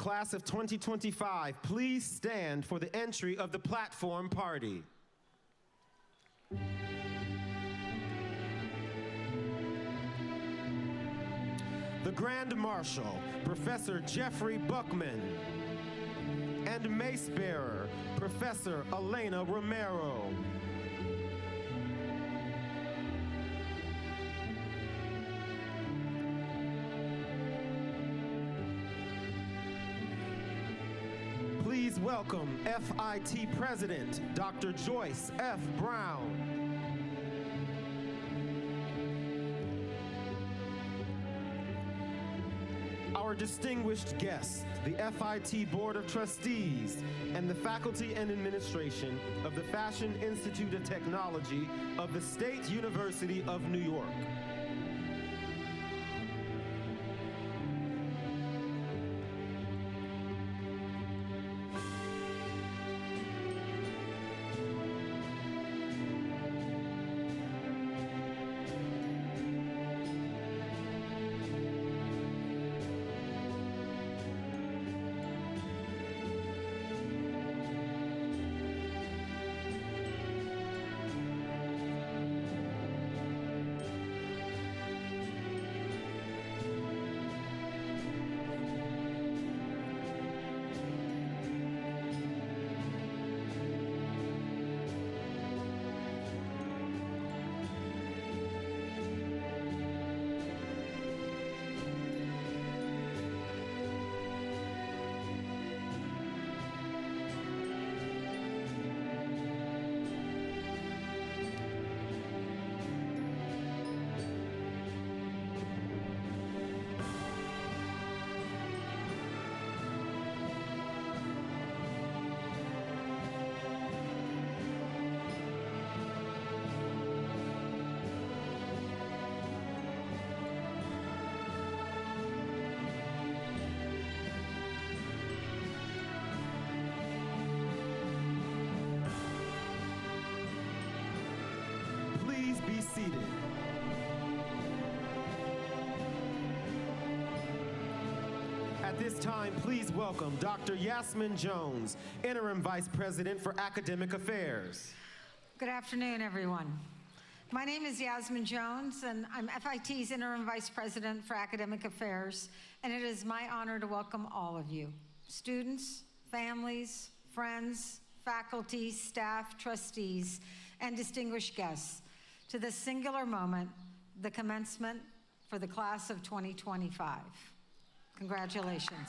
class of 2025, please stand for the entry of the platform party. The Grand Marshal, Professor Jeffrey Buckman, and Mace Bearer, Professor Elena Romero. Please welcome FIT President, Dr. Joyce F. Brown. Our distinguished guests, the FIT Board of Trustees, and the faculty and administration of the Fashion Institute of Technology of the State University of New York. Seated. At this time, please welcome Dr. Yasmin Jones, Interim Vice President for Academic Affairs. Good afternoon, everyone. My name is Yasmin Jones, and I'm FIT's Interim Vice President for Academic Affairs, and it is my honor to welcome all of you, students, families, friends, faculty, staff, trustees, and distinguished guests, to this singular moment, the commencement for the class of 2025. Congratulations.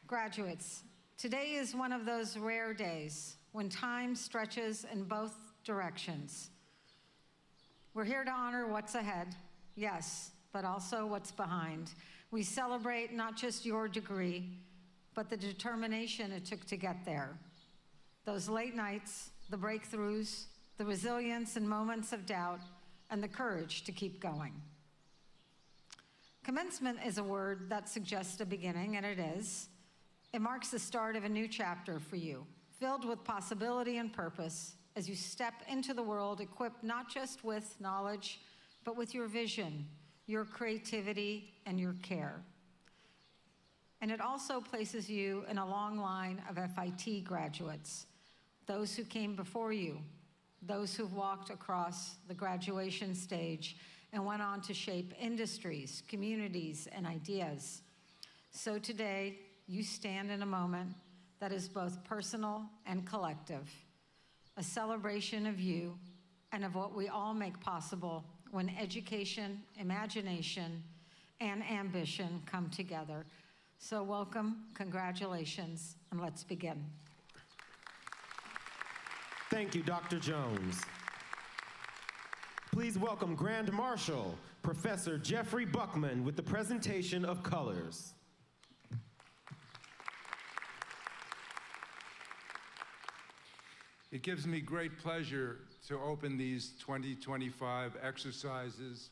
Graduates, today is one of those rare days when time stretches in both directions. We're here to honor what's ahead, yes, but also what's behind. We celebrate not just your degree, but the determination it took to get there. Those late nights, the breakthroughs, the resilience in moments of doubt, and the courage to keep going. Commencement is a word that suggests a beginning, and it is. It marks the start of a new chapter for you, filled with possibility and purpose as you step into the world equipped not just with knowledge, but with your vision, your creativity, and your care. And it also places you in a long line of FIT graduates, those who came before you, those who've walked across the graduation stage and went on to shape industries, communities, and ideas. So today, you stand in a moment that is both personal and collective, a celebration of you and of what we all make possible when education, imagination, and ambition come together. So welcome, congratulations, and let's begin. Thank you, Dr. Jones. Please welcome Grand Marshal, Professor Jeffrey Buckman, with the presentation of colors. It gives me great pleasure to open these 2025 exercises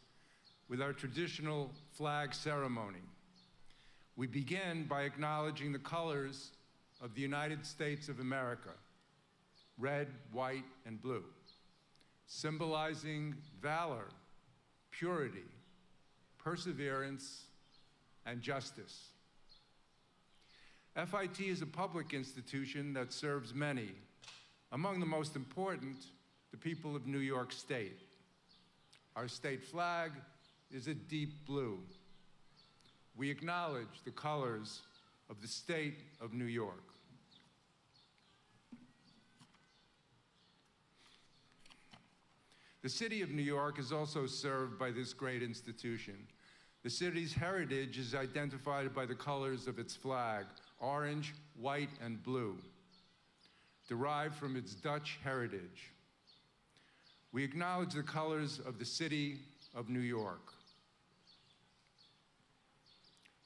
with our traditional flag ceremony. We begin by acknowledging the colors of the United States of America, red, white, and blue, symbolizing valor, purity, perseverance, and justice. FIT is a public institution that serves many, among the most important, the people of New York State. Our state flag is a deep blue. We acknowledge the colors of the state of New York. The city of New York is also served by this great institution. The city's heritage is identified by the colors of its flag, orange, white, and blue, derived from its Dutch heritage. We acknowledge the colors of the city of New York.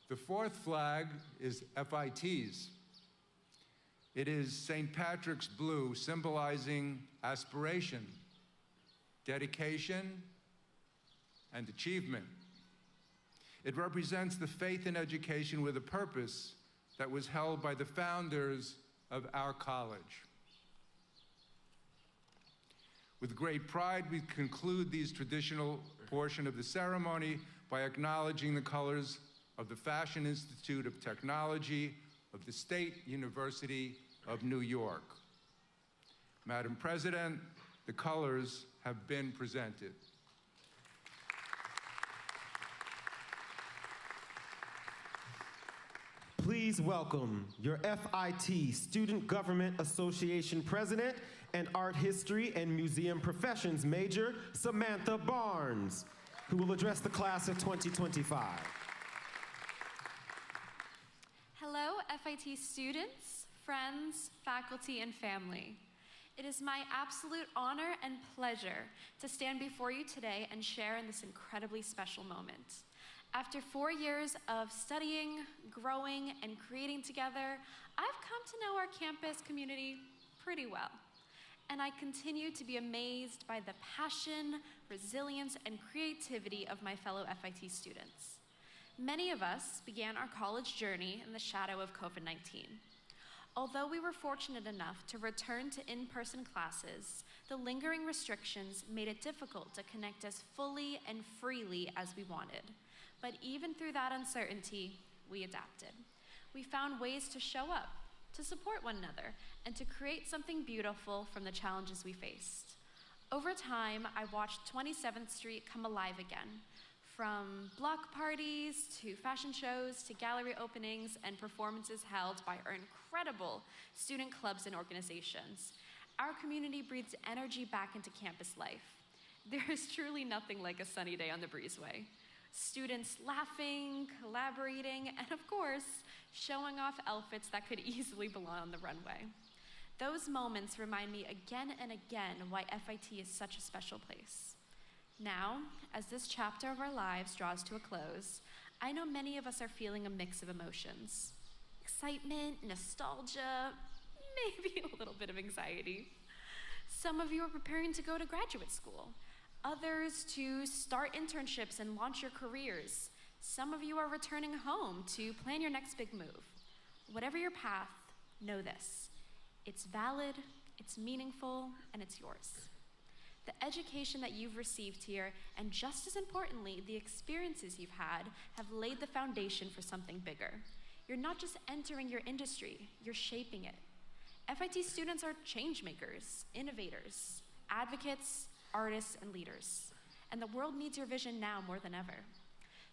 The fourth flag is FIT's. It is St. Patrick's blue, symbolizing aspiration, dedication, and achievement. It represents the faith in education with a purpose that was held by the founders of our college. With great pride, we conclude these traditional portion of the ceremony by acknowledging the colors of the Fashion Institute of Technology of the State University of New York. Madam President, the colors have been presented. Please welcome your FIT Student Government Association President and Art History and Museum Professions Major, Samantha Barnes, who will address the class of 2025. Hello, FIT students, friends, faculty, and family. It is my absolute honor and pleasure to stand before you today and share in this incredibly special moment. After 4 years of studying, growing, and creating together, I've come to know our campus community pretty well. And I continue to be amazed by the passion, resilience, and creativity of my fellow FIT students. Many of us began our college journey in the shadow of COVID-19. Although we were fortunate enough to return to in-person classes, the lingering restrictions made it difficult to connect as fully and freely as we wanted. But even through that uncertainty, we adapted. We found ways to show up, to support one another, and to create something beautiful from the challenges we faced. Over time, I watched 27th Street come alive again, from block parties to fashion shows to gallery openings and performances held by our incredible student clubs and organizations. Our community breathes energy back into campus life. There is truly nothing like a sunny day on the breezeway. Students laughing, collaborating, and of course, showing off outfits that could easily belong on the runway. Those moments remind me again and again why FIT is such a special place. Now, as this chapter of our lives draws to a close, I know many of us are feeling a mix of emotions. Excitement, nostalgia, maybe a little bit of anxiety. Some of you are preparing to go to graduate school. Others to start internships and launch your careers. Some of you are returning home to plan your next big move. Whatever your path, know this. It's valid, it's meaningful, and it's yours. The education that you've received here, and just as importantly, the experiences you've had, have laid the foundation for something bigger. You're not just entering your industry, you're shaping it. FIT students are change makers, innovators, advocates, artists, and leaders. And the world needs your vision now more than ever.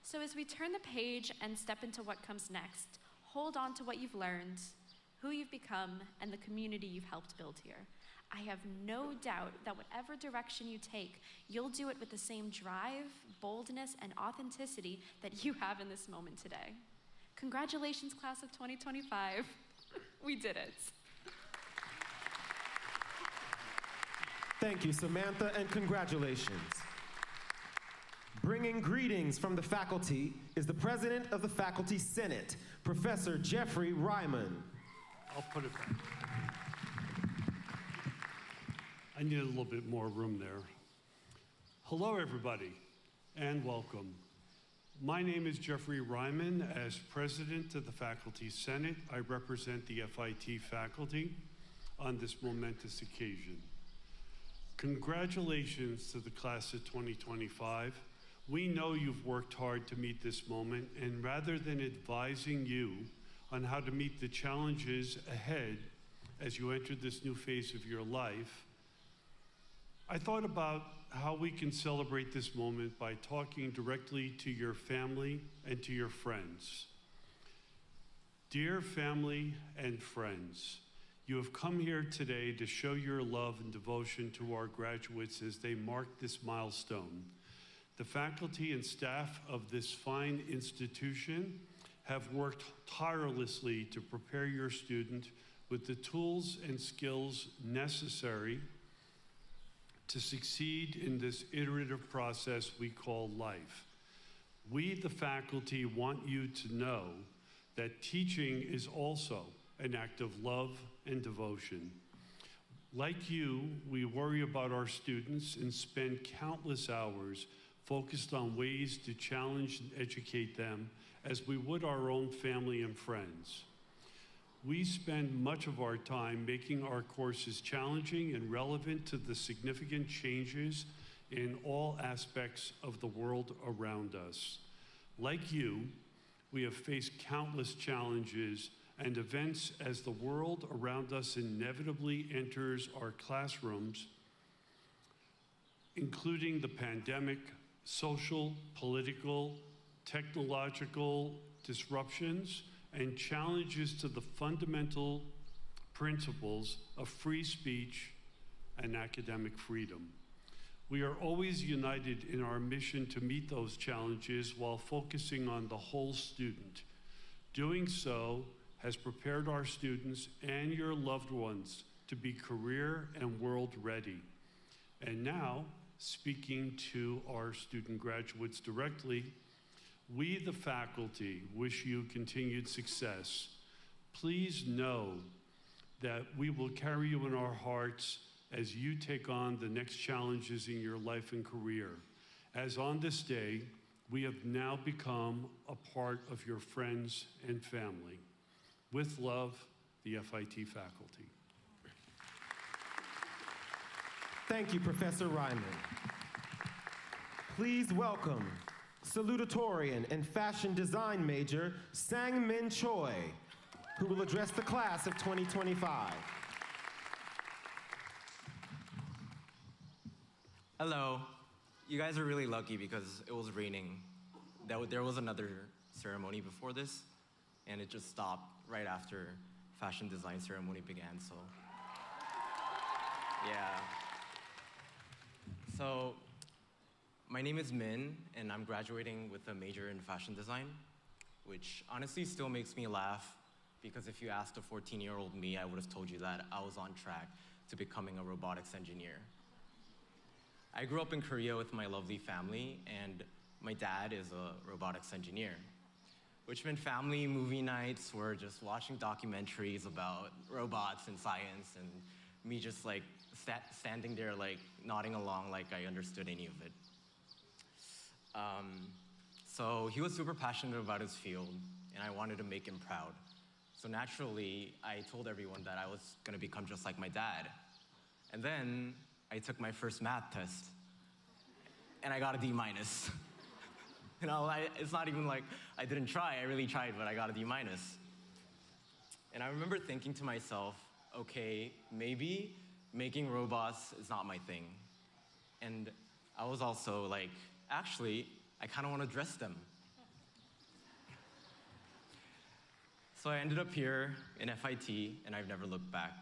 So as we turn the page and step into what comes next, hold on to what you've learned, who you've become, and the community you've helped build here. I have no doubt that whatever direction you take, you'll do it with the same drive, boldness, and authenticity that you have in this moment today. Congratulations, class of 2025. We did it. Thank you, Samantha, and congratulations. Bringing greetings from the faculty is the President of the Faculty Senate, Professor Jeffrey Ryman. I'll put it back. I need a little bit more room there. Hello, everybody, and welcome. My name is Jeffrey Ryman. As President of the Faculty Senate, I represent the FIT faculty on this momentous occasion. Congratulations to the class of 2025. We know you've worked hard to meet this moment, and rather than advising you on how to meet the challenges ahead as you enter this new phase of your life, I thought about how we can celebrate this moment by talking directly to your family and to your friends. Dear family and friends, you have come here today to show your love and devotion to our graduates as they mark this milestone. The faculty and staff of this fine institution have worked tirelessly to prepare your student with the tools and skills necessary to succeed in this iterative process we call life. We, the faculty, want you to know that teaching is also an act of love and devotion. Like you, we worry about our students and spend countless hours focused on ways to challenge and educate them as we would our own family and friends. We spend much of our time making our courses challenging and relevant to the significant changes in all aspects of the world around us. Like you, we have faced countless challenges and events as the world around us inevitably enters our classrooms, including the pandemic, social, political, technological disruptions, and challenges to the fundamental principles of free speech and academic freedom. We are always united in our mission to meet those challenges while focusing on the whole student. Doing so has prepared our students and your loved ones to be career and world ready. And now, speaking to our student graduates directly, we, the faculty, wish you continued success. Please know that we will carry you in our hearts as you take on the next challenges in your life and career. As on this day, we have now become a part of your friends and family. With love, the FIT faculty. Thank you, Professor Ryman. Please welcome salutatorian and fashion design major Sang-Min Choi, who will address the class of 2025. Hello. You guys are really lucky because it was raining. There was another ceremony before this, and it just stopped right after fashion design ceremony began, so yeah. So my name is Min, and I'm graduating with a major in fashion design, which honestly still makes me laugh, because if you asked a 14-year-old me, I would have told you that I was on track to becoming a robotics engineer. I grew up in Korea with my lovely family, and my dad is a robotics engineer, which meant family movie nights were just watching documentaries about robots and science, and me just like standing there like nodding along like I understood any of it. So he was super passionate about his field, and I wanted to make him proud. So naturally, I told everyone that I was gonna become just like my dad. And then I took my first math test, and I got a D-. You know, it's not even like I didn't try, I really tried, but I got a D-. And I remember thinking to myself, okay, maybe making robots is not my thing. And I was also like, actually, I kind of want to dress them. So I ended up here in FIT, and I've never looked back.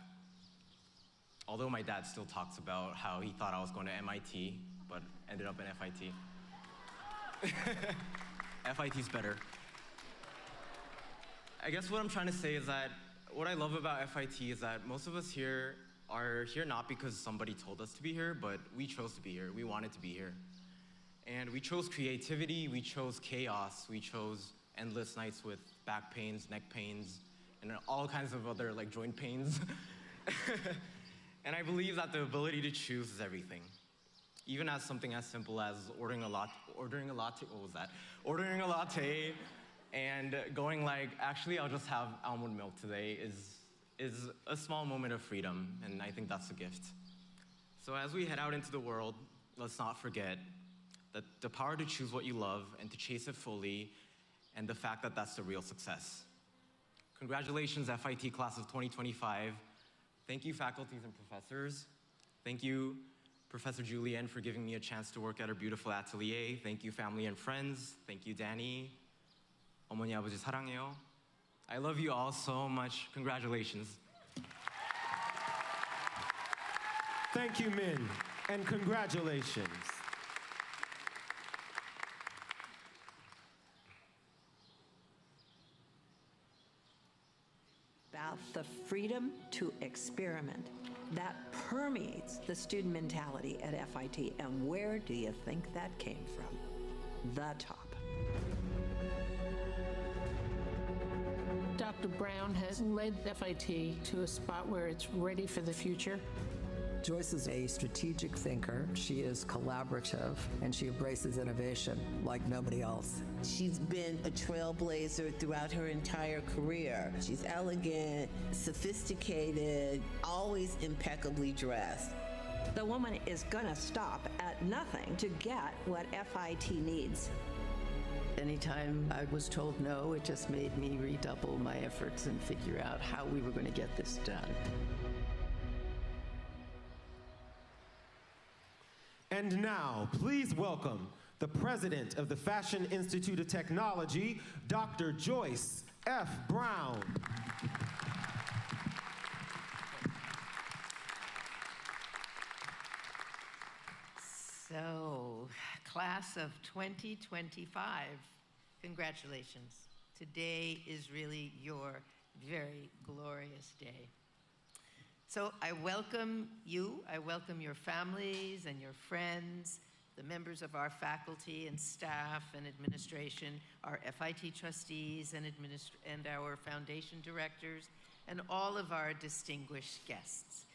Although my dad still talks about how he thought I was going to MIT, but ended up in FIT. FIT's better. I guess what I'm trying to say is that what I love about FIT is that most of us here are here not because somebody told us to be here, but we chose to be here. We wanted to be here. And we chose creativity, we chose chaos, we chose endless nights with back pains, neck pains, and all kinds of other like joint pains. And I believe that the ability to choose is everything. Even as something as simple as ordering a latte, and going like, actually, I'll just have almond milk today is a small moment of freedom, and I think that's a gift. So as we head out into the world, let's not forget, the power to choose what you love and to chase it fully, and the fact that that's the real success. Congratulations, FIT class of 2025. Thank you, faculties and professors. Thank you, Professor Julianne, for giving me a chance to work at her beautiful atelier. Thank you, family and friends. Thank you, Danny. 어머니, 아버지 사랑해요. I love you all so much. Congratulations. Thank you, Min, and congratulations. About the freedom to experiment that permeates the student mentality at FIT. And where do you think that came from? The top. Dr. Brown has led FIT to a spot where it's ready for the future. Joyce is a strategic thinker. She is collaborative, and she embraces innovation like nobody else. She's been a trailblazer throughout her entire career. She's elegant, sophisticated, always impeccably dressed. The woman is gonna stop at nothing to get what FIT needs. Anytime I was told no, it just made me redouble my efforts and figure out how we were going to get this done. And now, please welcome the president of the Fashion Institute of Technology, Dr. Joyce F. Brown. So, class of 2025, congratulations. Today is really your very glorious day. So I welcome you, I welcome your families and your friends, the members of our faculty and staff and administration, our FIT trustees and our foundation directors, and all of our distinguished guests.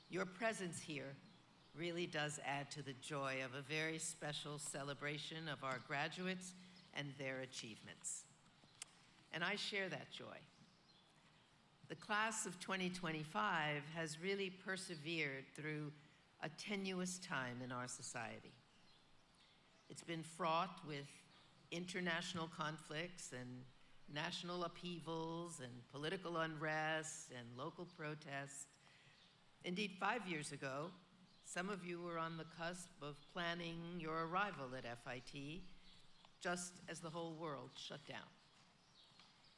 Your presence here really does add to the joy of a very special celebration of our graduates and their achievements. And I share that joy. The class of 2025 has really persevered through a tenuous time in our society. It's been fraught with international conflicts and national upheavals and political unrest and local protests. Indeed, 5 years ago, some of you were on the cusp of planning your arrival at FIT, just as the whole world shut down.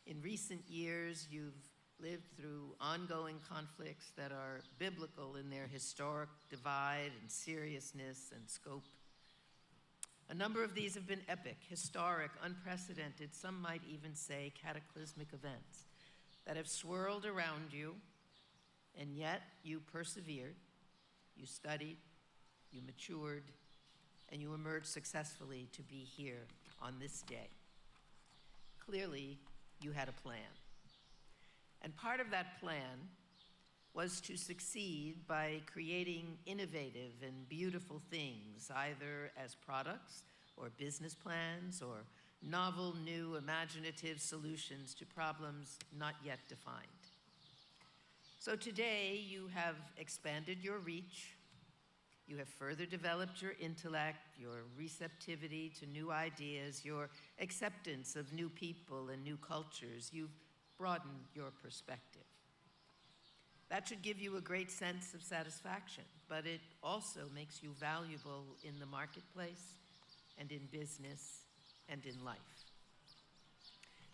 In recent years, you've lived through ongoing conflicts that are biblical in their historic divide and seriousness and scope. A number of these have been epic, historic, unprecedented, some might even say cataclysmic events that have swirled around you, and yet you persevered, you studied, you matured, and you emerged successfully to be here on this day. Clearly, you had a plan. And part of that plan was to succeed by creating innovative and beautiful things, either as products or business plans or novel, new, imaginative solutions to problems not yet defined. So today, you have expanded your reach, you have further developed your intellect, your receptivity to new ideas, your acceptance of new people and new cultures. You've broadened your perspective. That should give you a great sense of satisfaction, but it also makes you valuable in the marketplace and in business and in life.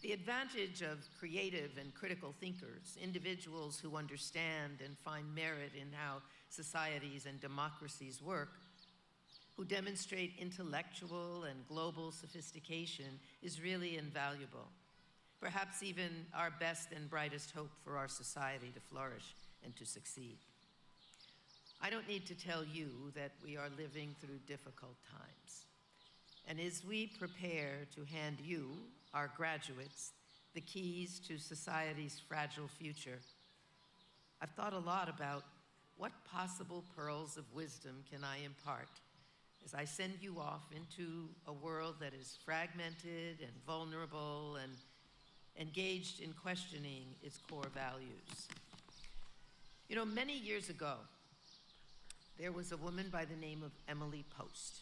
The advantage of creative and critical thinkers, individuals who understand and find merit in how societies and democracies work, who demonstrate intellectual and global sophistication, is really invaluable. Perhaps even our best and brightest hope for our society to flourish and to succeed. I don't need to tell you that we are living through difficult times. And as we prepare to hand you, our graduates, the keys to society's fragile future, I've thought a lot about what possible pearls of wisdom can I impart as I send you off into a world that is fragmented and vulnerable and engaged in questioning its core values. You know, many years ago, there was a woman by the name of Emily Post.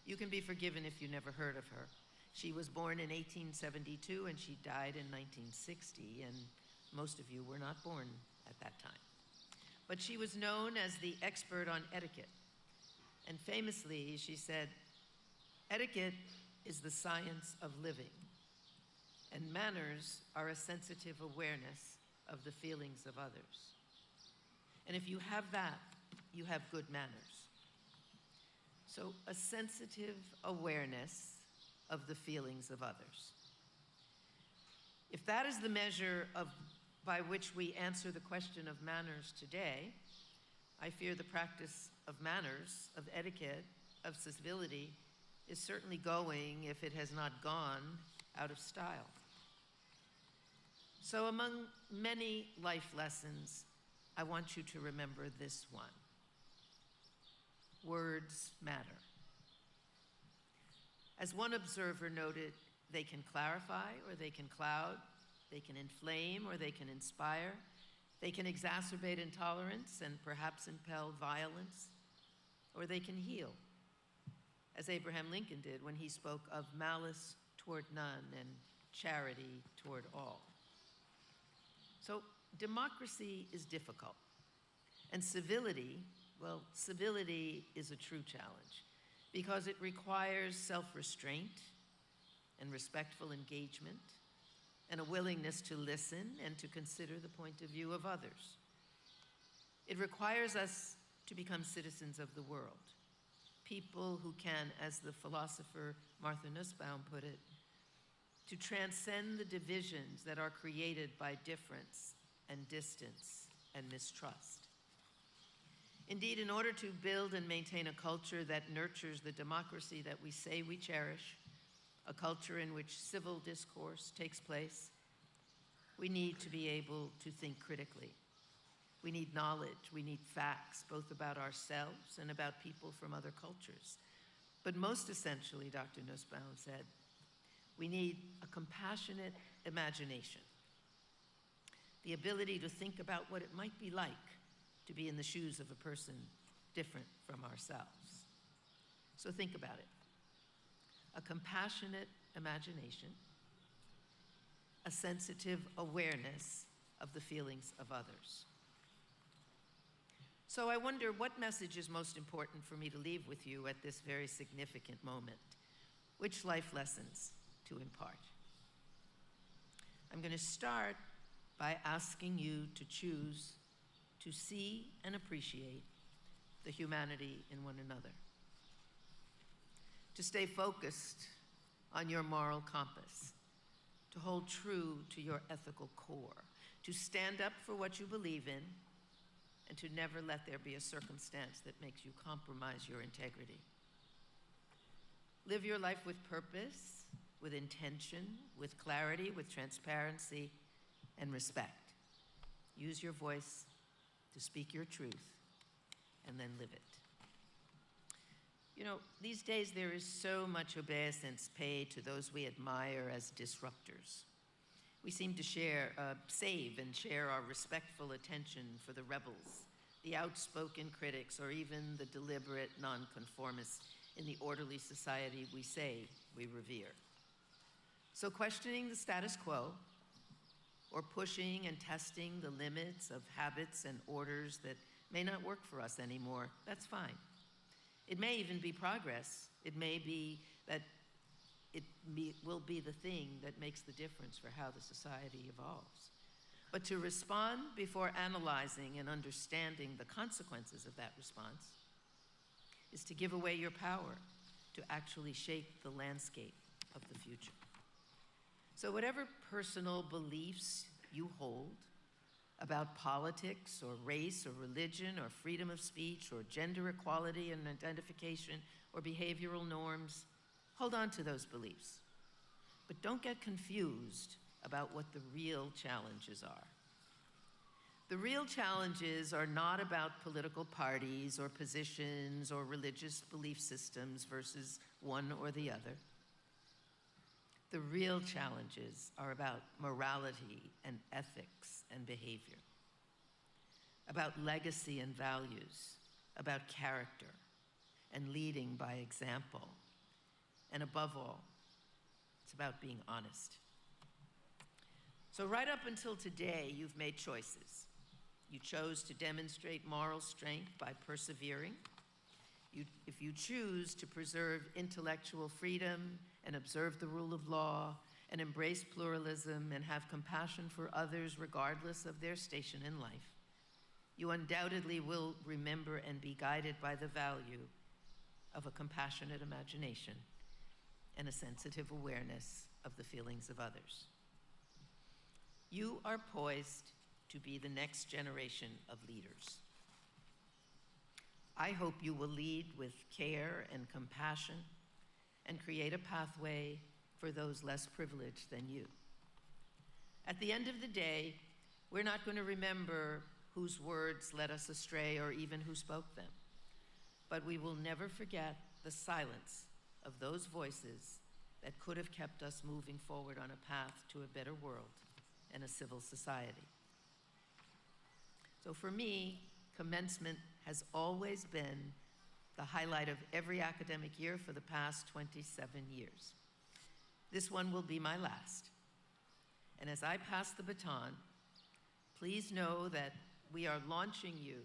You can be forgiven if you never heard of her. She was born in 1872 and she died in 1960, and most of you were not born at that time. But she was known as the expert on etiquette. And famously, she said, "Etiquette is the science of living, and manners are a sensitive awareness of the feelings of others. And if you have that, you have good manners." So, a sensitive awareness of the feelings of others. If that is the measure by which we answer the question of manners today, I fear the practice of manners, of etiquette, of civility is certainly going, if it has not gone, out of style. So among many life lessons, I want you to remember this one. Words matter. As one observer noted, they can clarify or they can cloud, they can inflame or they can inspire, they can exacerbate intolerance and perhaps impel violence, or they can heal, as Abraham Lincoln did when he spoke of malice toward none and charity toward all. So democracy is difficult, and civility, well, civility is a true challenge because it requires self-restraint and respectful engagement and a willingness to listen and to consider the point of view of others. It requires us to become citizens of the world, people who can, as the philosopher Martha Nussbaum put it, to transcend the divisions that are created by difference and distance and mistrust. Indeed, in order to build and maintain a culture that nurtures the democracy that we say we cherish, a culture in which civil discourse takes place, we need to be able to think critically. We need knowledge, we need facts, both about ourselves and about people from other cultures. But most essentially, Dr. Nussbaum said, we need a compassionate imagination, the ability to think about what it might be like to be in the shoes of a person different from ourselves. So think about it. A compassionate imagination, a sensitive awareness of the feelings of others. So I wonder what message is most important for me to leave with you at this very significant moment. Which life lessons to impart? I'm going to start by asking you to choose to see and appreciate the humanity in one another, to stay focused on your moral compass, to hold true to your ethical core, to stand up for what you believe in, and to never let there be a circumstance that makes you compromise your integrity. Live your life with purpose, with intention, with clarity, with transparency, and respect. Use your voice to speak your truth, and then live it. You know, these days there is so much obeisance paid to those we admire as disruptors. We seem to save and share our respectful attention for the rebels, the outspoken critics, or even the deliberate nonconformists in the orderly society we say we revere. So questioning the status quo, or pushing and testing the limits of habits and orders that may not work for us anymore, that's fine. It may even be progress. It may be that will be the thing that makes the difference for how the society evolves. But to respond before analyzing and understanding the consequences of that response is to give away your power to actually shape the landscape of the future. So whatever personal beliefs you hold about politics or race or religion or freedom of speech or gender equality and identification or behavioral norms, hold on to those beliefs. But don't get confused about what the real challenges are. The real challenges are not about political parties or positions or religious belief systems versus one or the other. The real challenges are about morality and ethics and behavior, about legacy and values, about character and leading by example And above all, it's about being honest. So right up until today, you've made choices. You chose to demonstrate moral strength by persevering. If you choose to preserve intellectual freedom and observe the rule of law and embrace pluralism and have compassion for others regardless of their station in life, you undoubtedly will remember and be guided by the value of a compassionate imagination and a sensitive awareness of the feelings of others. You are poised to be the next generation of leaders. I hope you will lead with care and compassion and create a pathway for those less privileged than you. At the end of the day, we're not going to remember whose words led us astray or even who spoke them, but we will never forget the silence of those voices that could have kept us moving forward on a path to a better world and a civil society. So for me, commencement has always been the highlight of every academic year for the past 27 years. This one will be my last. And as I pass the baton, please know that we are launching you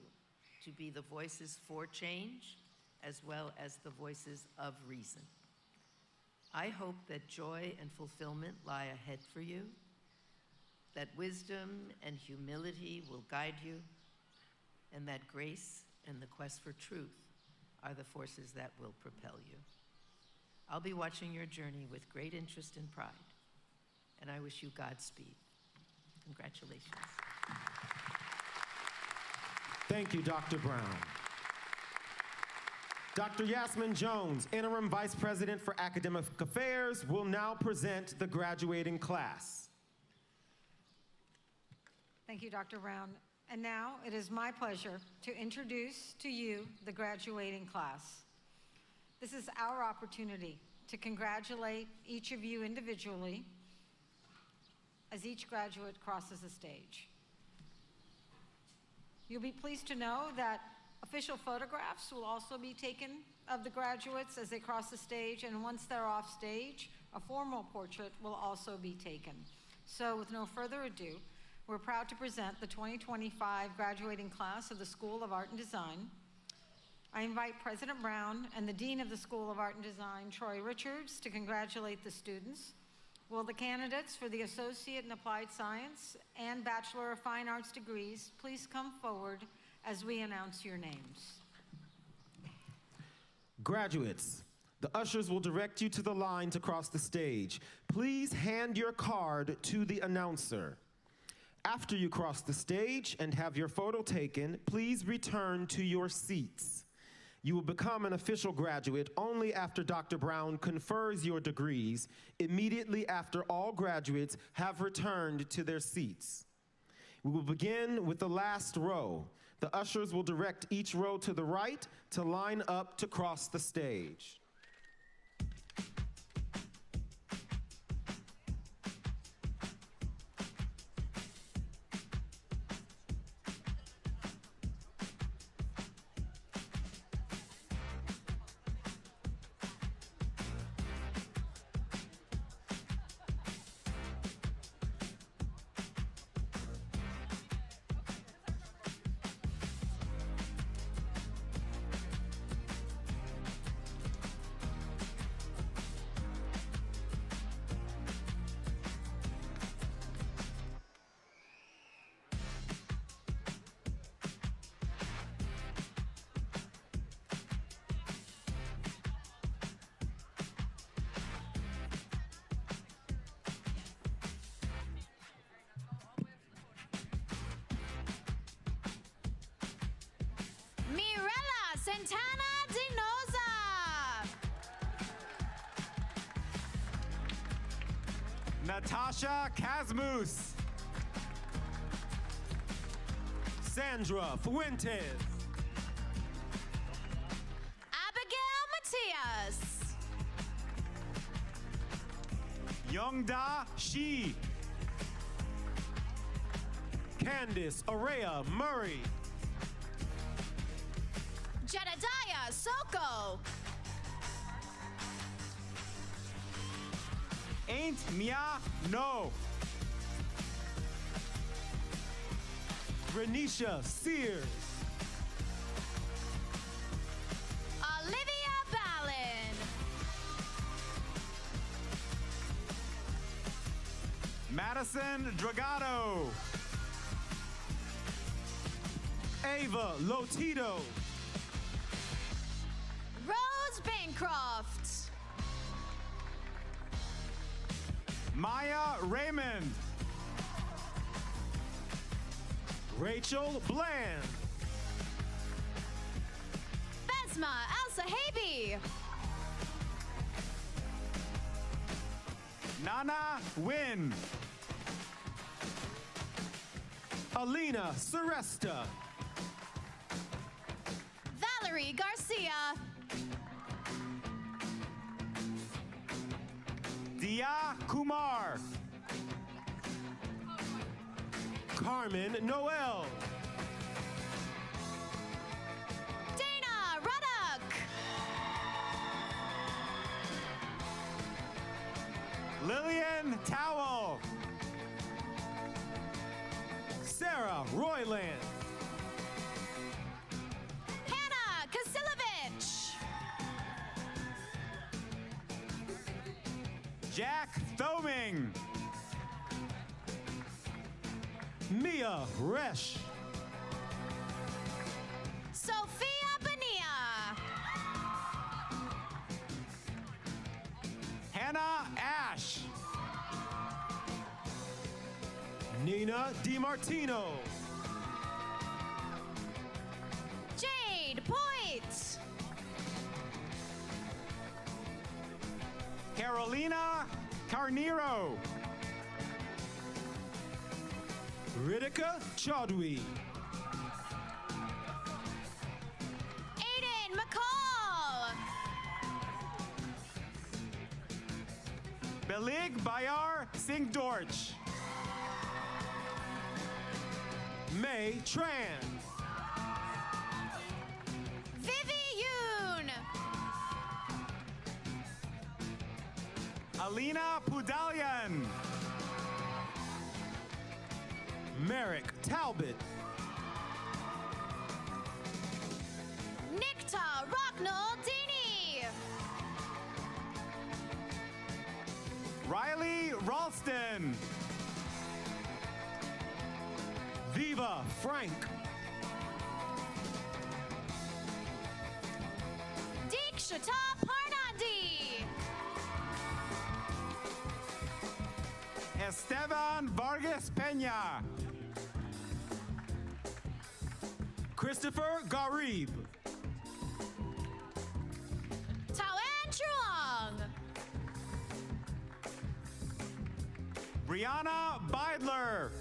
to be the voices for change as well as the voices of reason. I hope that joy and fulfillment lie ahead for you, that wisdom and humility will guide you, and that grace and the quest for truth are the forces that will propel you. I'll be watching your journey with great interest and pride, and I wish you Godspeed. Congratulations. Thank you, Dr. Brown. Dr. Yasmin Jones, Interim Vice President for Academic Affairs, will now present the graduating class. Thank you, Dr. Brown. And now it is my pleasure to introduce to you the graduating class. This is our opportunity to congratulate each of you individually as each graduate crosses the stage. You'll be pleased to know that official photographs will also be taken of the graduates as they cross the stage, and once they're off stage, a formal portrait will also be taken. So with no further ado, we're proud to present the 2025 graduating class of the School of Art and Design. I invite President Brown and the Dean of the School of Art and Design, Troy Richards, to congratulate the students. Will the candidates for the Associate in Applied Science and Bachelor of Fine Arts degrees please come forward as we announce your names? Graduates, the ushers will direct you to the line to cross the stage. Please hand your card to the announcer. After you cross the stage and have your photo taken, please return to your seats. You will become an official graduate only after Dr. Brown confers your degrees, immediately after all graduates have returned to their seats. We will begin with the last row. The ushers will direct each row to the right to line up to cross the stage. Santana Dinoza. Natasha Kazmus. Sandra Fuentes. Abigail Matias. Youngda Shi. Candice Araya Murray. Jedediah Soko. Ain't Mia No. Renisha Sears. Olivia Ballin. Madison Dragato. Ava Lotito. Rose Bancroft. Maya Raymond. Rachel Bland. Besma Al-Sahabi. Nana Win. Alina Seresta. Valerie Garcia. Dia Kumar. Carmen Noel. Dana Ruddock. Lillian Towell. Sarah Royland. Hannah Kasilovich. Jack Thoming. Mia Resch. Sophia Bonilla. Hannah Ash. Nina DiMartino. Jade Point. Carolina Carnero. Ritika Chaudhry. Aiden McCall. Belig Bayar Singh Dorch. May Tran. Vivi Yoon. Alina Pudalian. Merrick Talbot. Nikta Rocknell Dini. Riley Ralston. Viva Frank. Dikshita Parnandi. Esteban Vargas Peña. Christopher Garib. Taoan Truong. Brianna Beidler.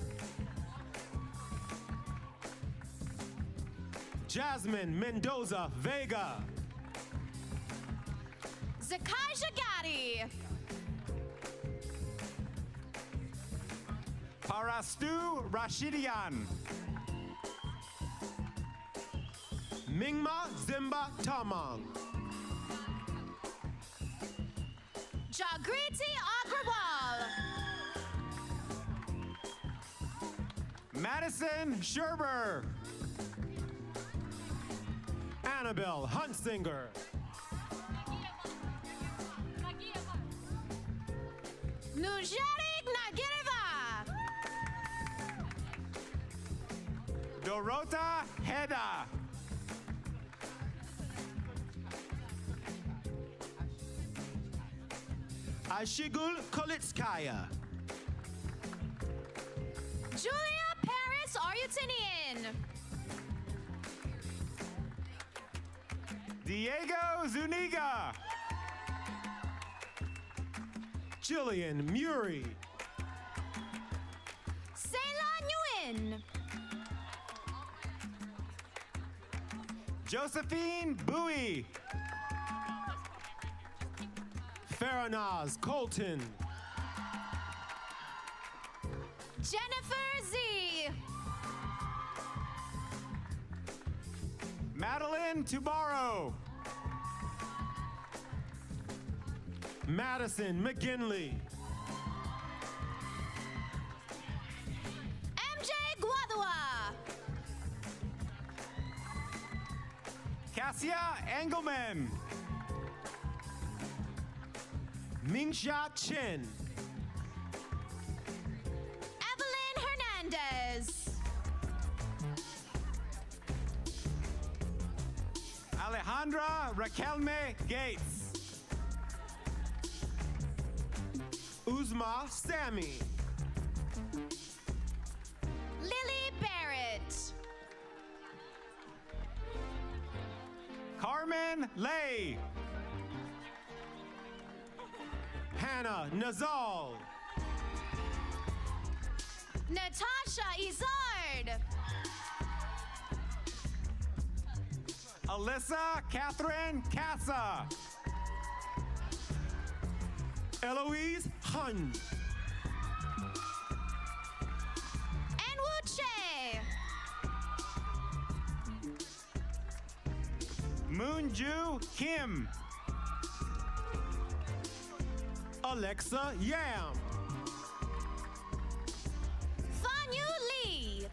Jasmine Mendoza Vega. Zakai Jagati. Parastu Rashidian. Mingma Zimba Tamang. Jagriti Agrawal. Madison Sherber. Annabelle Huntsinger. Nujarik Nagirva. Dorota Heda. Ashigul Kolitskaya. Julia Paris Aryutinian. Diego Zuniga. Jillian Murray. Sela Nguyen. Josephine Bowie. Faranaz Colton. Jennifer Z. Madeline Tubaro. Madison McGinley. MJ Guadua. Cassia Engelman. Mingsha Chen. Evelyn Hernandez. Alejandra Raquelme Gates. Uzma Sammy. Lily Barrett. Carmen Lay. Hannah Nazal. Natasha Izard. Alyssa Catherine Casa. Eloise Hun. Enwu Che. Moonju Kim. Alexa Yam. Fanyu Lee.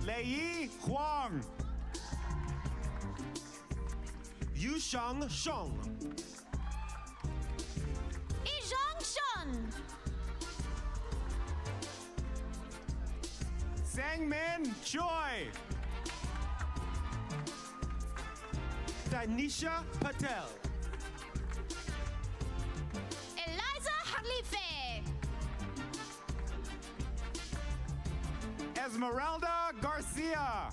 Lei Huang. Yushang Shong. Izhong Shun. Sangmin Choi. Tanisha Patel. Eliza Halife. Esmeralda Garcia.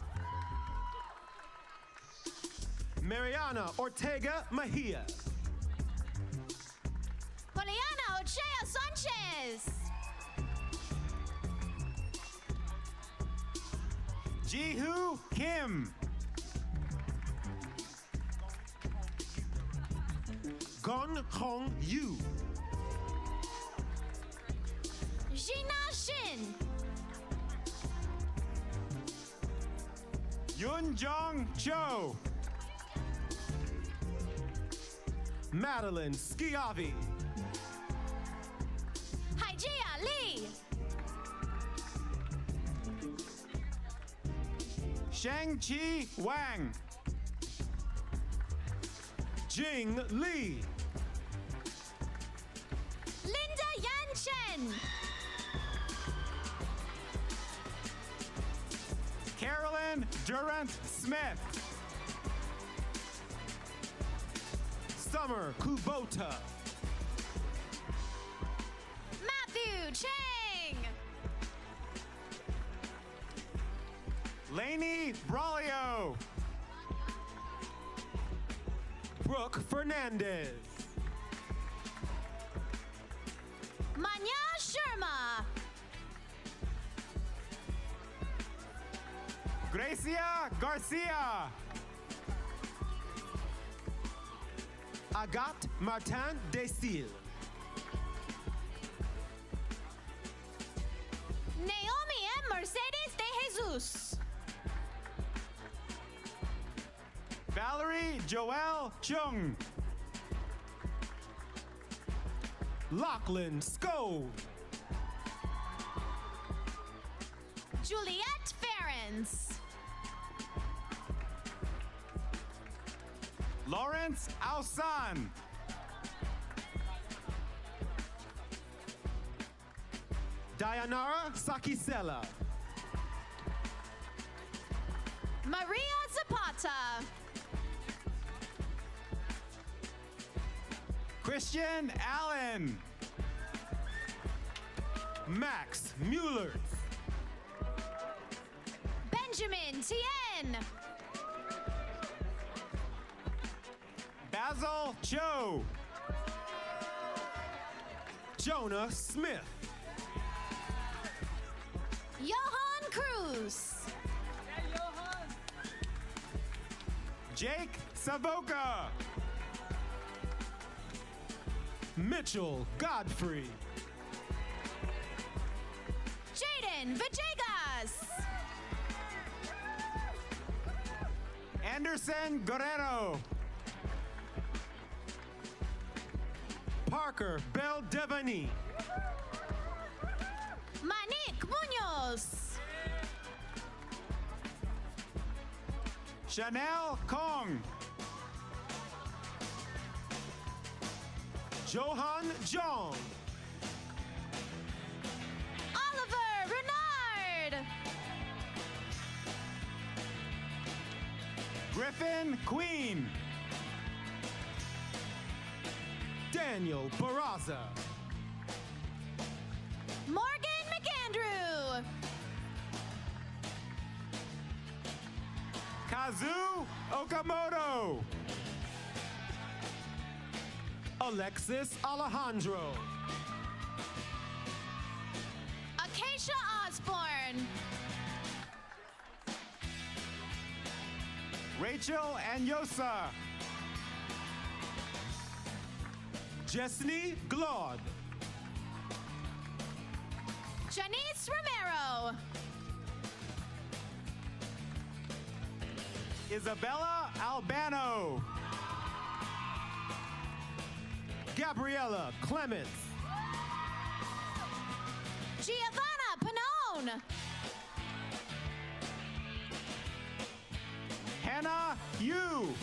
Mariana Ortega Mejia. Poliana Ochea Sanchez. Jihu Kim. Gon Hong Yu. Gina Shin. Yun Jong Cho. Madeline Schiavi. Haijia Lee. Shang-Chi Wang. Jing Lee. Linda Yan Chen. Carolyn Durant Smith. Summer Kubota. Matthew Chang. Lainey Braulio. Brooke Fernandez. Manya Sharma. Gracia Garcia. Agathe Martin Desil. Naomi M. Mercedes de Jesus. Valerie Joelle Chung. Lachlan Skove. Juliette Ferens. Lawrence Ausan. Dayanara Sakisela. Maria Zapata. Christian Allen. Max Mueller. Benjamin Tien. Basil Cho. Jonah Smith. Johan Cruz. Jake Savoca. Mitchell Godfrey. Jaden Villegas. Anderson Guerrero. Parker Beldevani. Manik Munoz. Chanel Kong. Johan Jong. Oliver Renard. Griffin Queen. Daniel Barraza. Morgan McAndrew. Kazu Okamoto. Alexis Alejandro. Acacia Osborne. Rachel Anyosa. Jesney Glaude. Janice Romero. Isabella Albano. Gabriella Clements. Giovanna Panone. Hannah Yu.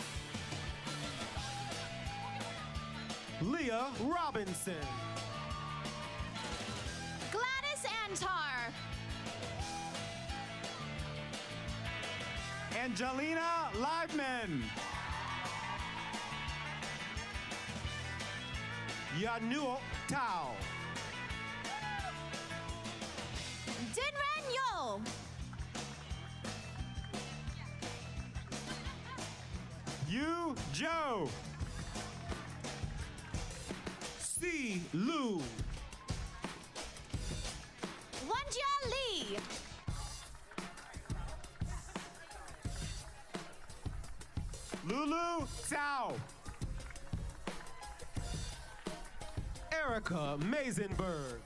Leah Robinson. Gladys Antar. Angelina Liveman. Yanuo Tao. Dinran Yo. Yu Joe. C. Lu. Wonjia Lee. Lulu Tsao. Erica Mazenberg.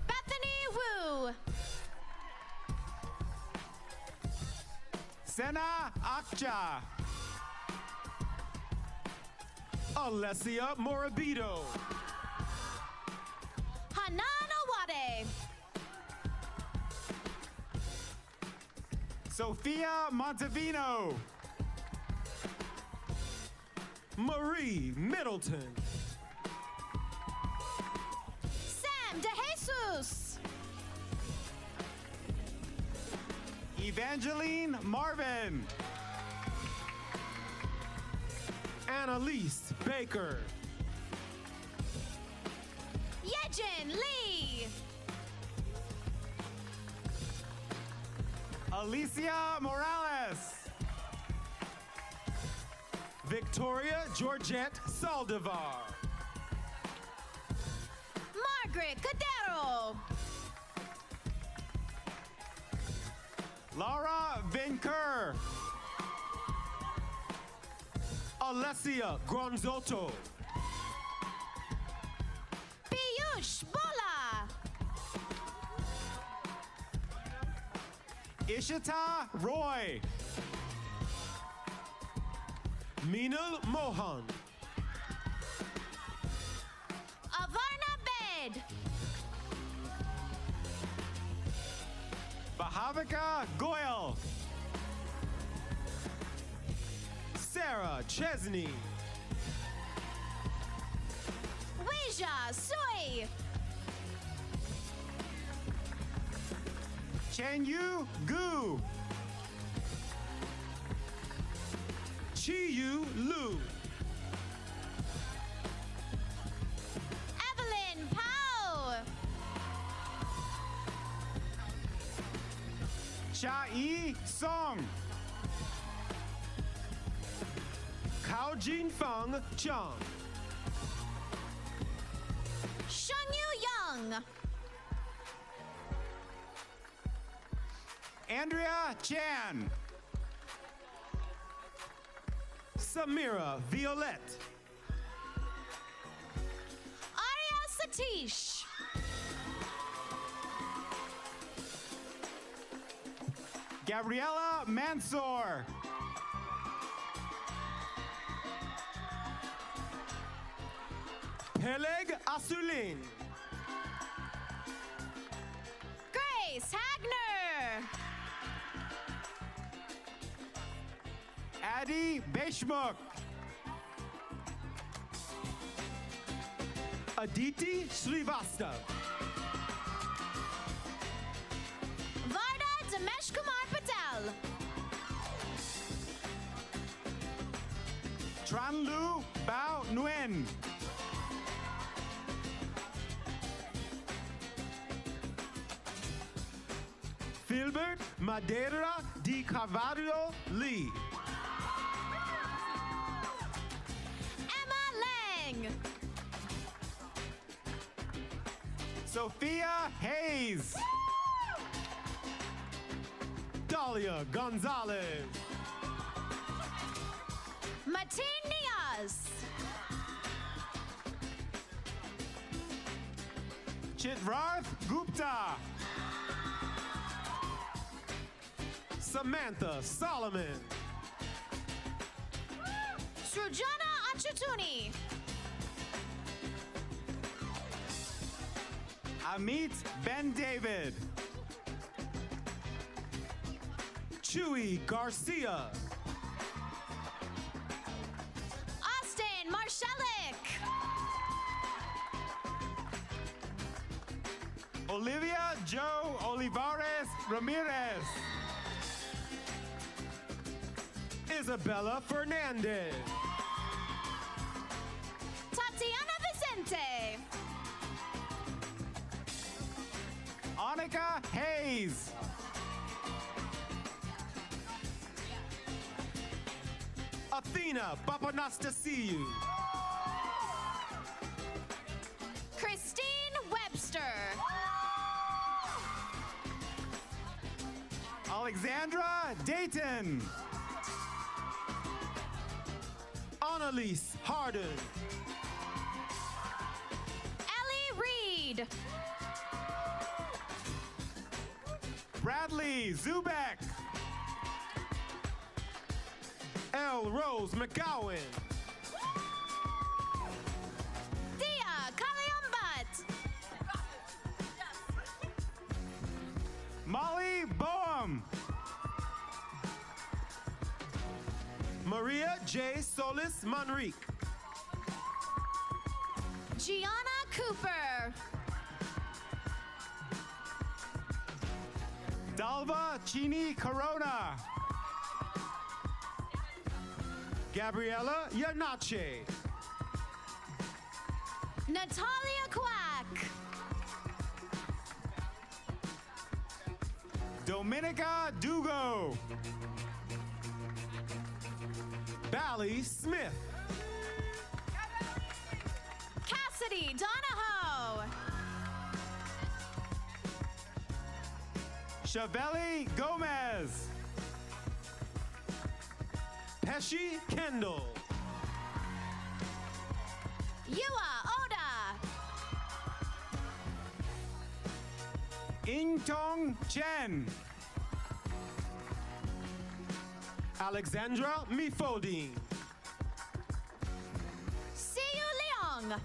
Bethany Wu. Sena Akja. Alessia Morabito. Hanan Awade. Sophia Montevino. Marie Middleton. Sam DeJesus. Evangeline Marvin. Annalise Baker. Yejin Lee. Alicia Morales. Victoria Georgette Saldivar. Margaret Cadero. Laura Vinker. Alessia Gronzotto. Piyush Bola. Ishita Roy. Meenal Mohan. Avarna Bed. Bahavika Goyal. Sarah Chesney. Weija Sui. Chen Yu Gu. Chi-Yu Lu. Evelyn Pao. Cha-Yi Song. Kao Jin Feng Chang. Shengyu Young. Andrea Chan. Samira Violette. Arya Satish. Gabriella Mansour. Peleg Asulin. Grace Hagner. Adi Beshmuk. Aditi Srivastav. Varda Damesh Kumar Patel. Tranlu Bao Nguyen. Filbert Madeira de Carvalho Lee. Emma Lang. Sophia Hayes. Dahlia Gonzalez. Mateen Niaz. Chitrarth Gupta. Samantha Solomon. Srujana Anchutuni. Amit Ben David. Chewy Garcia. Austin Marshallik. Olivia Joe Olivares Ramirez. Isabella Fernandez. Tatiana Vicente. Annika Hayes. Athena Papanastasiou. Christine Webster. Alexandra Dayton. Annalise Harden. Ellie Reed. Bradley Zubek. L. Rose McGowan. Dia Kalyambat. Molly Boehm. Maria J. Solis Manrique. Gianna Cooper. Dalva Chini Corona. Gabriella Yanache. Natalia Quack. Dominica Dugo. Bally Smith. Cassidy Donahoe. Chaveli Gomez. Pesci Kendall. Yua Oda. Ingtong Chen. Alexandra Mifodine. Siyu Leong.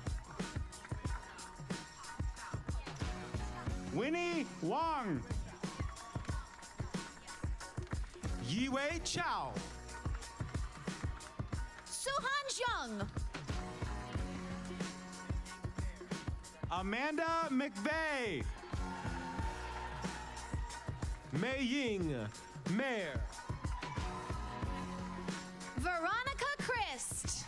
Winnie Wong. Yiwei Chow. Suhan Jung. Amanda McVeigh. Mei Ying Mayer. Veronica Christ.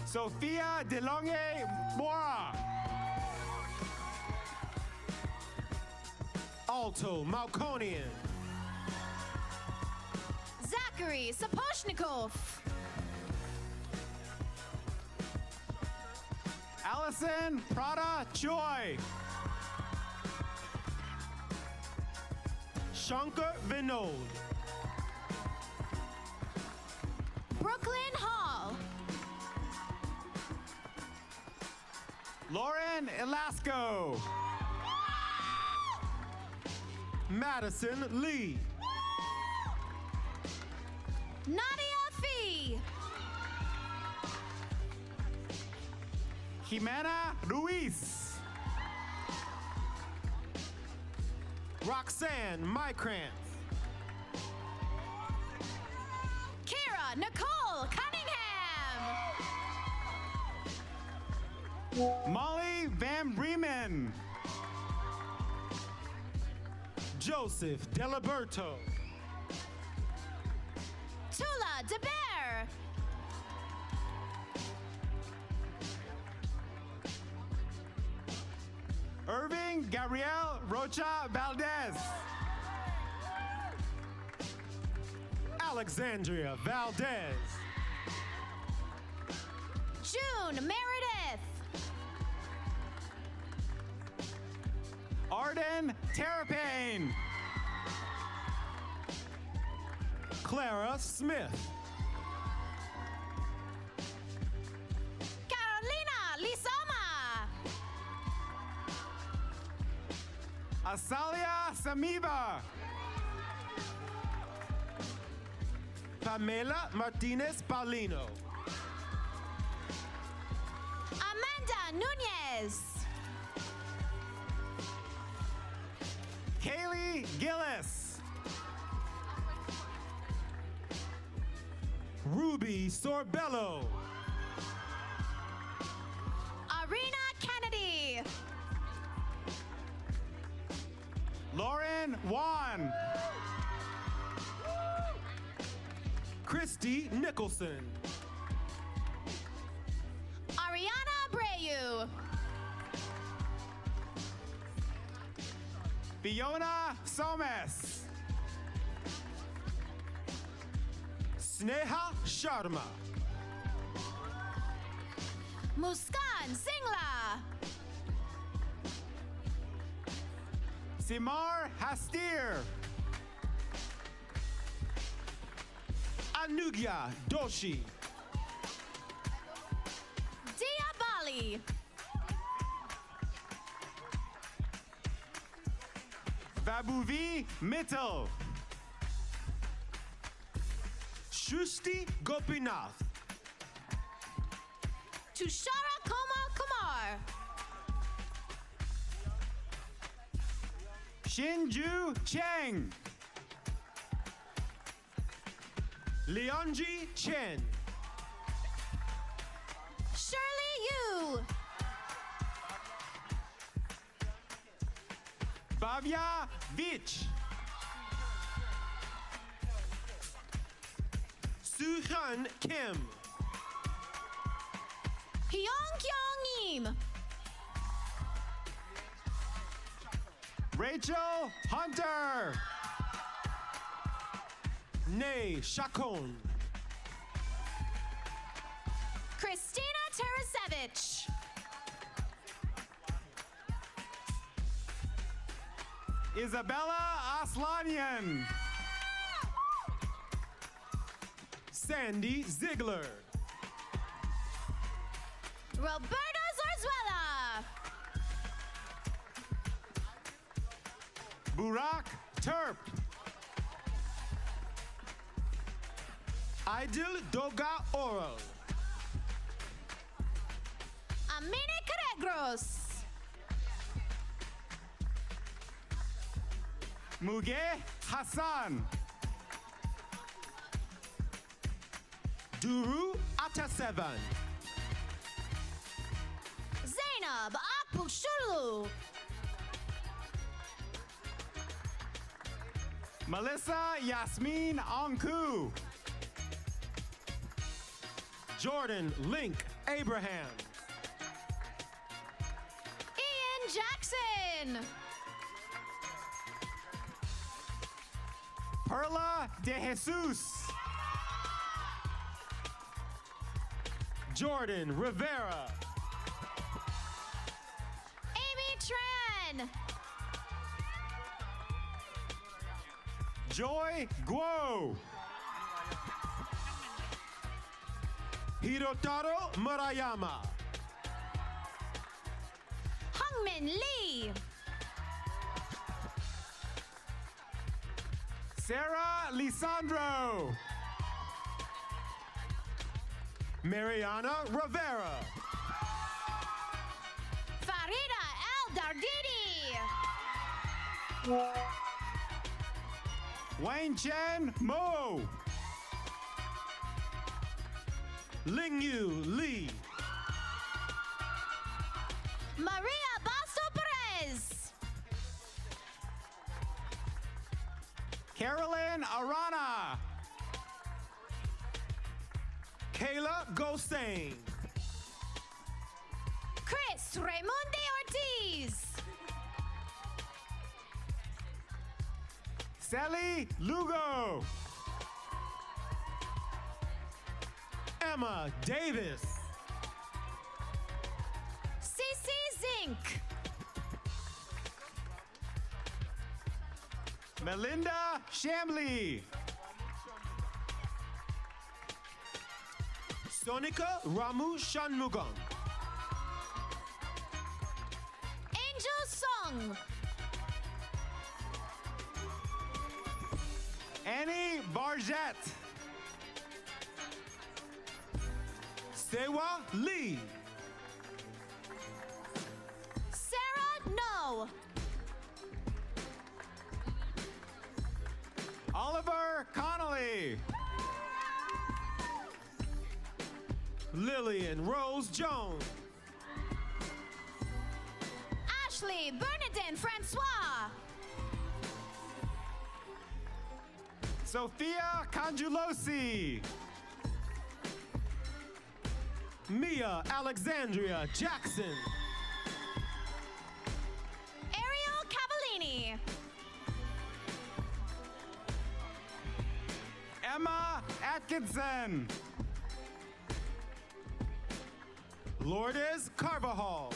Sophia DeLonge Mora. Alto Malconian. Zachary Sapochnikov. Allison Prada Choi. Shankar Vinod. Brooklyn Hall. Lauren Elasco. Madison Lee. Nadia Fee. Jimena Ruiz. Roxanne Mykrantz. Kira Nicole Cunningham. Molly Van Bremen. Joseph Delaberto. Tula DeBear. Irving Gabriel Rocha Valdez. Alexandria Valdez. June Meredith. Arden Terrapane. Clara Smith. Carolina Lizama. Asalia Samiva. Pamela Martinez Paulino. Amanda Nunez. Kaylee Gillis. Ruby Sorbello. Arena Kennedy. Lauren Wan. Christy Nicholson. Ariana Abreu. Fiona Somes. Sneha Sharma. Muskan Singla. Simar Hastir. Anugya Doshi. Dia Bali. Babuvi Mittal. Shushti Gopinath. Tushara Kumar Kumar. Shinju Cheng. Leonji Chen. Shirley Yu. Bavya Vich. Suhan Kim. Hyung Kyung Im. Rachel Hunter. Nay Shakon. Christina Tarasevich. Isabella Aslanian. Sandy Ziegler. Roberto Zarzuela. Burak Terp. Idil Doga Oral. Amine Caregros. Muge Hassan. Duru Atasevan. Zainab Akbushulu. Melissa Yasmin Anku. Jordan Link Abraham. Ian Jackson. Perla De Jesus. Jordan Rivera. Amy Tran. Joy Guo. Hirotaro Murayama. Hungmin Lee. Sarah Lisandro. Mariana Rivera. Marina El Dardidi. Wayne Chen Mo. Lingyu Lee. Maria Basto Perez. Carolyn Arana. Kayla Gostain. Chris Raimundi Ortiz. Sally Lugo. Emma Davis. Cece Zink. Melinda Shamley. Sonika Ramu Shanmugam. Angel Song. Annie Barjette. Sewa Lee. Sarah No. Oliver Connolly. Lillian Rose Jones. Ashley Bernadette Francois. Sophia Conjulosi. Mia Alexandria Jackson. Ariel Cavallini. Emma Atkinson. Lourdes Carvajal.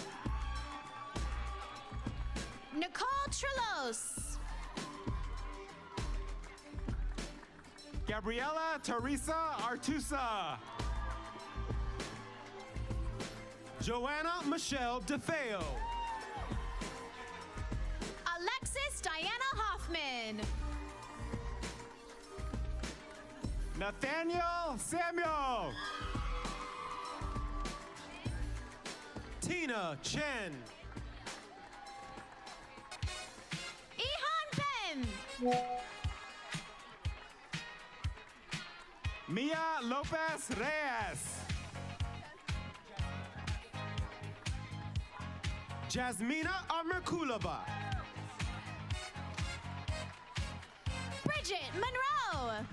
Nicole Trelos. Gabriela Teresa Artusa. Joanna Michelle DeFeo. Alexis Diana Hoffman. Nathaniel Samuel. Tina Chen. Ihan Pen. Mia Lopez Reyes. Jasmina Amerkulova. Bridget Monroe.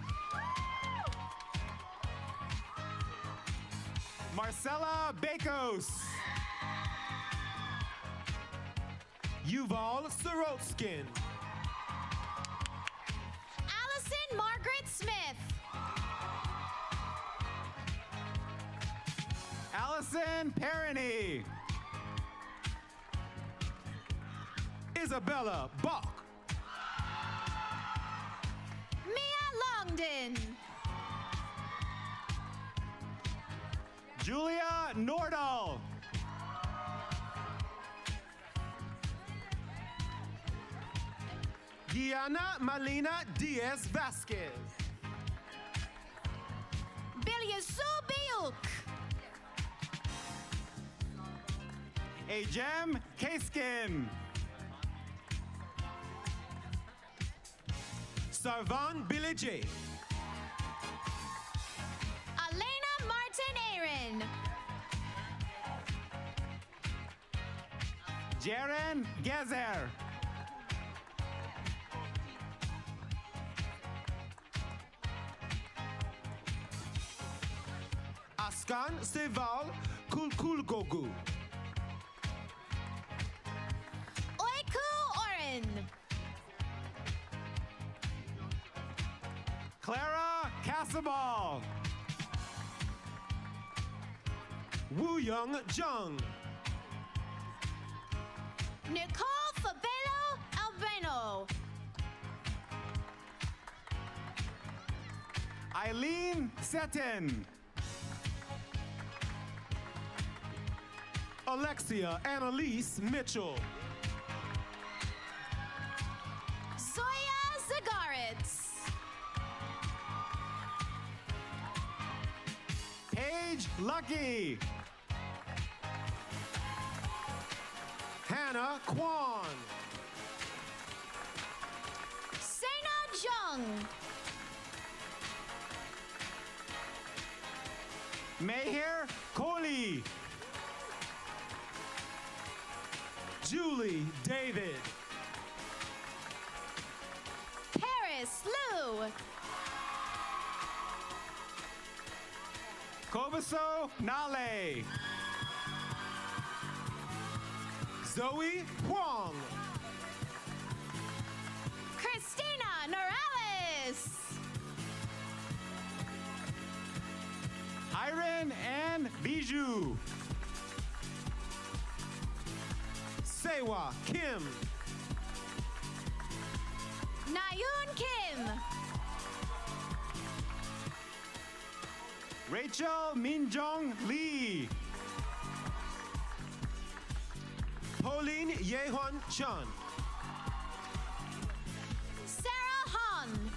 Marcella Bakos. Yuval Sorotskin. Allison Margaret Smith. Allison Perrine. Isabella Bach. Mia Longden. Julia Nordal. Diana Malina Diaz Vasquez. Bilyasu Biuk. Ajem Kaskin. Sarvan Bilije. Elena Martin Aaron. Jaren Gezer. Askan Seval Kulkulgogu. Oiku Oren. Clara Casabal. Woo Young Jung. Nicole Fabelo Albano. Eileen Seton. Alexia Annalise Mitchell. Zoya Zagaritz. Paige Lucky. Hannah Kwan. Sena Jung. Meher Kohli. Julie David. Paris Liu. Kobaso Nale. Zoe Huang. Christina Norales. Iron and Bijou. Sewa Kim. Nayun Kim. Rachel Minjong Lee. Pauline Yehon Chun. Sarah Han.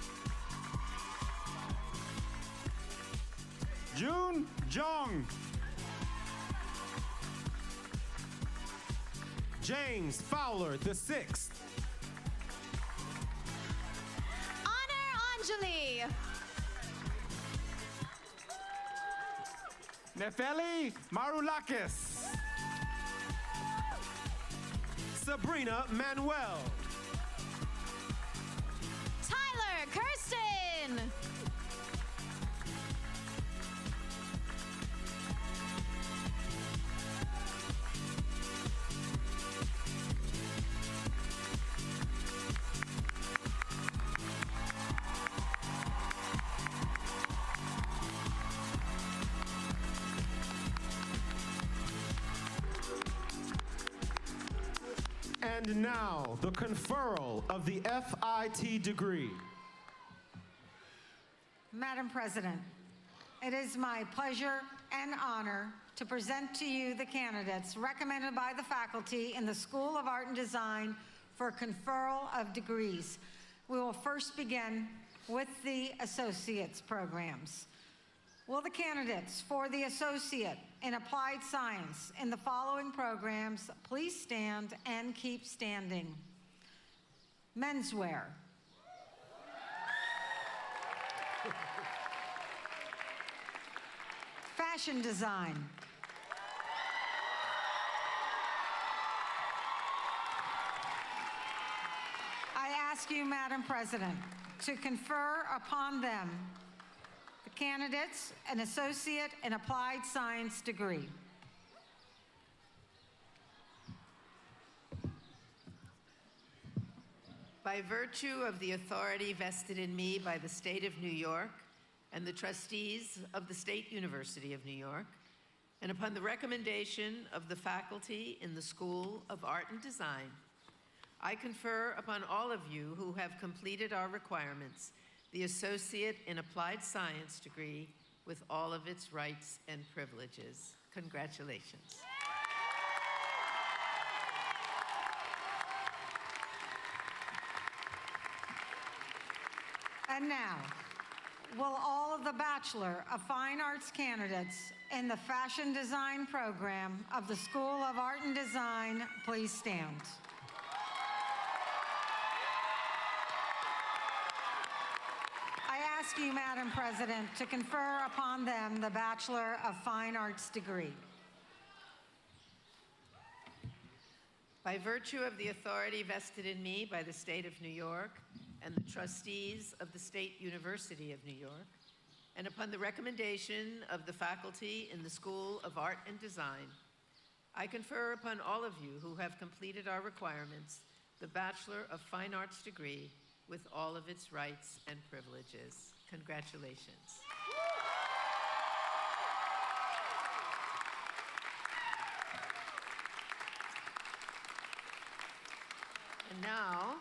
June Jong. James Fowler the Sixth. Honor Anjali. Nefeli Marulakis. Sabrina Manuel. Tyler Kirsten. And now, the conferral of the FIT degree. Madam President, it is my pleasure and honor to present to you the candidates recommended by the faculty in the School of Art and Design for conferral of degrees. We will first begin with the associate's programs. Will the candidates for the associate in applied science in the following programs please stand and keep standing? Menswear. Fashion design. I ask you, Madam President, to confer upon them, the candidates, an associate in applied science degree. By virtue of the authority vested in me by the State of New York and the trustees of the State University of New York, and upon the recommendation of the faculty in the School of Art and Design, I confer upon all of you who have completed our requirements the Associate in Applied Science degree with all of its rights and privileges. Congratulations. And now, will all of the Bachelor of Fine Arts candidates in the Fashion Design program of the School of Art and Design please stand? I ask you, Madam President, to confer upon them the Bachelor of Fine Arts degree. By virtue of the authority vested in me by the State of New York and the trustees of the State University of New York, and upon the recommendation of the faculty in the School of Art and Design, I confer upon all of you who have completed our requirements the Bachelor of Fine Arts degree with all of its rights and privileges. Congratulations. And now,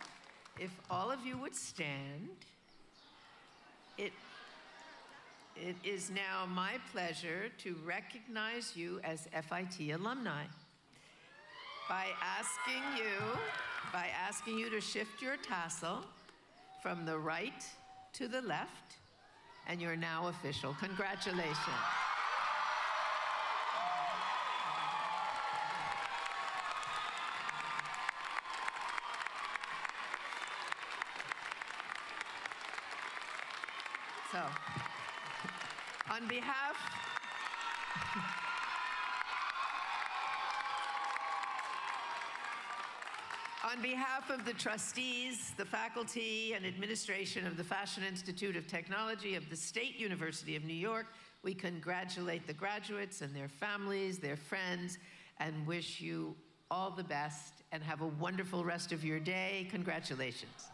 if all of you would stand, it is now my pleasure to recognize you as FIT alumni by asking you to shift your tassel from the right to the left, and you're now official. Congratulations. So, on behalf of the trustees, the faculty, and administration of the Fashion Institute of Technology of the State University of New York, we congratulate the graduates and their families, their friends, and wish you all the best and have a wonderful rest of your day. Congratulations.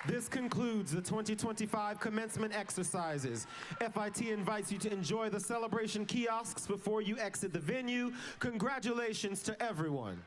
This concludes the 2025 commencement exercises. FIT invites you to enjoy the celebration kiosks before you exit the venue. Congratulations to everyone.